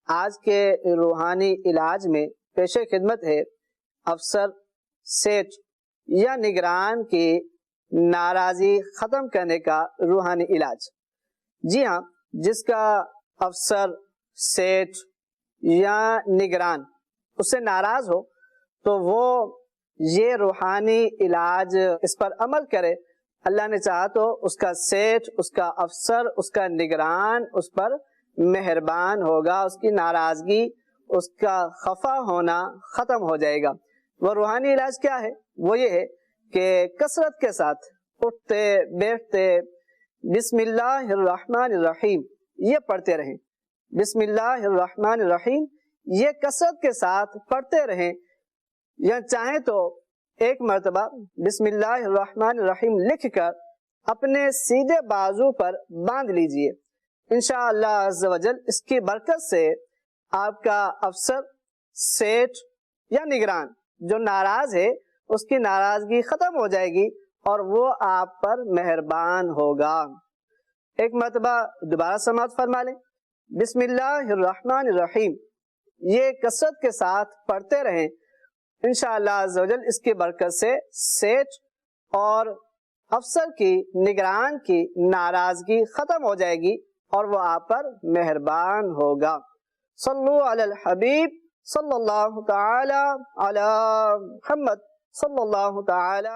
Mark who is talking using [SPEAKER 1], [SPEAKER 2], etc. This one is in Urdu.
[SPEAKER 1] آج کے روحانی علاج میں پیش خدمت ہے افسر، سیٹ یا نگران کی ناراضی ختم کرنے کا روحانی علاج۔ جی ہاں، جس کا افسر، سیٹ یا نگران اس سے ناراض ہو تو وہ یہ روحانی علاج اس پر عمل کرے، اللہ نے چاہا تو اس کا سیٹ، اس کا افسر، اس کا نگران اس پر مہربان ہوگا، اس کی ناراضگی، اس کا خفا ہونا ختم ہو جائے گا۔ وہ روحانی علاج کیا ہے؟ وہ یہ ہے کہ کثرت کے ساتھ اٹھتے بیٹھتے بسم اللہ الرحمن الرحیم یہ پڑھتے رہیں، بسم اللہ الرحمن الرحیم یہ کثرت کے ساتھ پڑھتے رہیں، یا چاہیں تو ایک مرتبہ بسم اللہ الرحمن الرحیم لکھ کر اپنے سیدھے بازو پر باندھ لیجئے۔ انشاءاللہ عز و جل اس کی برکت سے آپ کا افسر، سیٹ یا نگران جو ناراض ہے اس کی ناراضگی ختم ہو جائے گی اور وہ آپ پر مہربان ہوگا۔ ایک مرتبہ دوبارہ سماعت فرما لیں، بسم اللہ الرحمن الرحیم یہ کثرت کے ساتھ پڑھتے رہیں، انشاءاللہ عز و جل اس کی برکت سے سیٹ اور افسر کی، نگران کی ناراضگی ختم ہو جائے گی اور وہ آپ پر مہربان ہوگا۔ صلو علی الحبیب صلی اللہ تعالی علی محمد صلی اللہ تعالی